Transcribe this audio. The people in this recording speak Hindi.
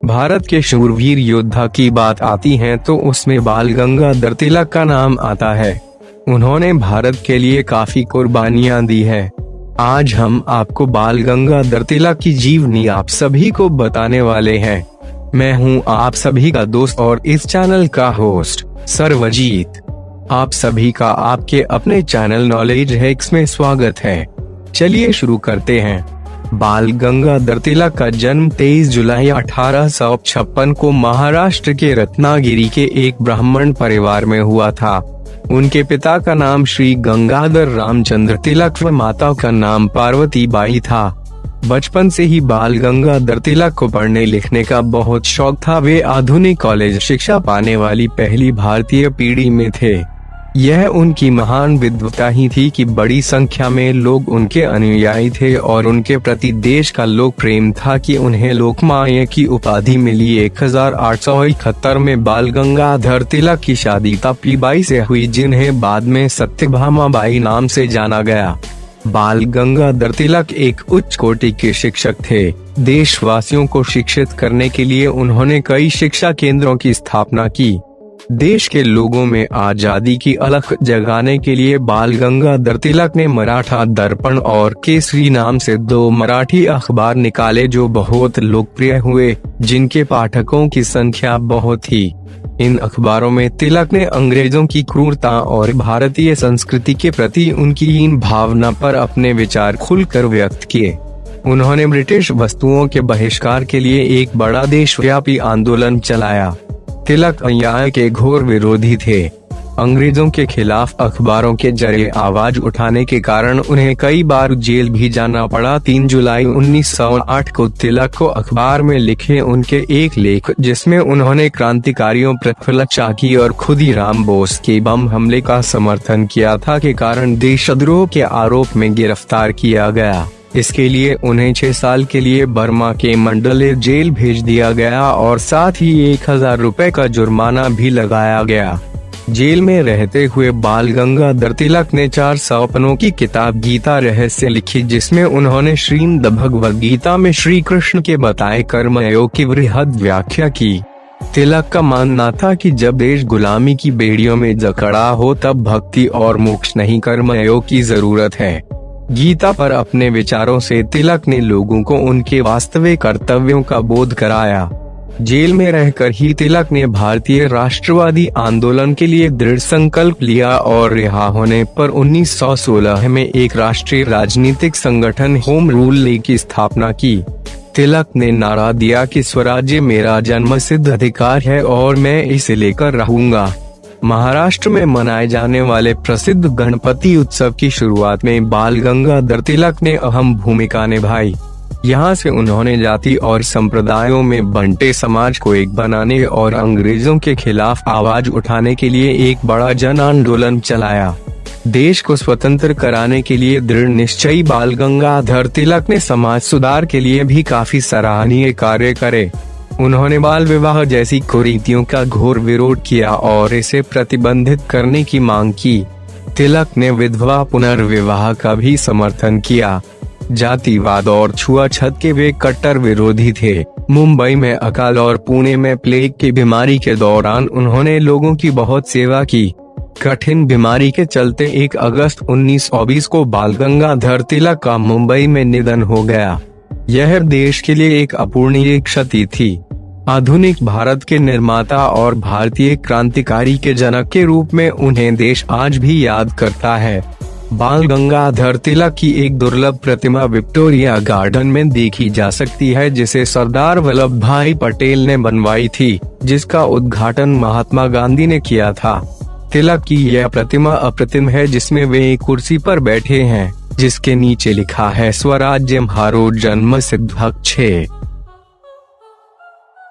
भारत के शूरवीर योद्धा की बात आती है तो उसमें बाल गंगाधर तिलक का नाम आता है। उन्होंने भारत के लिए काफी कुर्बानियां दी है। आज हम आपको बाल गंगाधर तिलक की जीवनी आप सभी को बताने वाले हैं। मैं हूं आप सभी का दोस्त और इस चैनल का होस्ट सर्वजीत। आप सभी का आपके अपने चैनल नॉलेज हैक्स में स्वागत है। चलिए शुरू करते हैं। बाल गंगाधर तिलक का जन्म 23 जुलाई 1856 को महाराष्ट्र के रत्नागिरी के एक ब्राह्मण परिवार में हुआ था। उनके पिता का नाम श्री गंगाधर रामचंद्र तिलक व माता का नाम पार्वती बाई था। बचपन से ही बाल गंगाधर तिलक को पढ़ने लिखने का बहुत शौक था। वे आधुनिक कॉलेज शिक्षा पाने वाली पहली भारतीय पीढ़ी में थे। यह उनकी महान विद्वता ही थी कि बड़ी संख्या में लोग उनके अनुयायी थे और उनके प्रति देश का लोक प्रेम था कि उन्हें लोकमान्य की उपाधि मिली। 1871 में बाल गंगाधर तिलक की शादी ताप्तीबाई से हुई, जिन्हें बाद में सत्यभामा बाई नाम से जाना गया। बाल गंगाधर तिलक एक उच्च कोटि के शिक्षक थे। देशवासियों को शिक्षित करने के लिए उन्होंने कई शिक्षा केंद्रों की स्थापना की। देश के लोगों में आजादी की अलख जगाने के लिए बाल गंगाधर तिलक ने मराठा दर्पण और केसरी नाम से 2 मराठी अखबार निकाले, जो बहुत लोकप्रिय हुए, जिनके पाठकों की संख्या बहुत थी। इन अखबारों में तिलक ने अंग्रेजों की क्रूरता और भारतीय संस्कृति के प्रति उनकी हीन भावना पर अपने विचार खुलकर व्यक्त किए। उन्होंने ब्रिटिश वस्तुओं के बहिष्कार के लिए एक बड़ा देशव्यापी आंदोलन चलाया। तिलक अन्याय के घोर विरोधी थे। अंग्रेजों के खिलाफ अखबारों के जरिए आवाज उठाने के कारण उन्हें कई बार जेल भी जाना पड़ा। 3 जुलाई 1908 को तिलक को अखबार में लिखे उनके एक लेख, जिसमें उन्होंने क्रांतिकारियों प्रफुल्ल चाकी और खुदीराम बोस के बम हमले का समर्थन किया था, के कारण देशद्रोह के आरोप में गिरफ्तार किया गया। इसके लिए उन्हें 6 साल के लिए बर्मा के मंडले जेल भेज दिया गया और साथ ही 1000 रुपए का जुर्माना भी लगाया गया। जेल में रहते हुए बाल गंगाधर तिलक ने 4 सपनों की किताब गीता रहस्य लिखी, जिसमें उन्होंने श्रीमद् भगवद गीता में श्री कृष्ण के बताए कर्मयोग की वृहद व्याख्या की। तिलक का मानना था कि जब देश गुलामी की बेड़ियों में जकड़ा हो तब भक्ति और मोक्ष नहीं, कर्मयोग की जरूरत है। गीता पर अपने विचारों से तिलक ने लोगों को उनके वास्तविक कर्तव्यों का बोध कराया। जेल में रहकर ही तिलक ने भारतीय राष्ट्रवादी आंदोलन के लिए दृढ़ संकल्प लिया और रिहा होने पर 1916 में एक राष्ट्रीय राजनीतिक संगठन होम रूल लीग की स्थापना की। तिलक ने नारा दिया कि स्वराज्य मेरा जन्मसिद्ध अधिकार है और मैं इसे लेकर रहूंगा। महाराष्ट्र में मनाए जाने वाले प्रसिद्ध गणपति उत्सव की शुरुआत में बाल गंगाधर तिलक ने अहम भूमिका निभाई। यहाँ से उन्होंने जाति और संप्रदायों में बंटे समाज को एक बनाने और अंग्रेजों के खिलाफ आवाज उठाने के लिए एक बड़ा जन आंदोलन चलाया। देश को स्वतंत्र कराने के लिए दृढ़ निश्चयी बाल गंगाधर तिलक ने समाज सुधार के लिए भी काफी सराहनीय कार्य करे। उन्होंने बाल विवाह जैसी कुरीतियों का घोर विरोध किया और इसे प्रतिबंधित करने की मांग की। तिलक ने विधवा पुनर्विवाह का भी समर्थन किया। जातिवाद और छुआछूत के वे कट्टर विरोधी थे। मुंबई में अकाल और पुणे में प्लेग की बीमारी के दौरान उन्होंने लोगों की बहुत सेवा की। कठिन बीमारी के चलते 1 अगस्त 1920 को बाल गंगाधर तिलक का मुंबई में निधन हो गया। यह देश के लिए एक अपूरणीय क्षति थी। आधुनिक भारत के निर्माता और भारतीय क्रांतिकारी के जनक के रूप में उन्हें देश आज भी याद करता है। बाल गंगाधर तिलक की एक दुर्लभ प्रतिमा विक्टोरिया गार्डन में देखी जा सकती है, जिसे सरदार वल्लभ भाई पटेल ने बनवाई थी, जिसका उद्घाटन महात्मा गांधी ने किया था। तिलक की यह प्रतिमा अप्रतिम है, जिसमें वे एक कुर्सी पर बैठे हैं, जिसके नीचे लिखा है स्वराज्य म्हारो जन्मसिद्ध हक छे।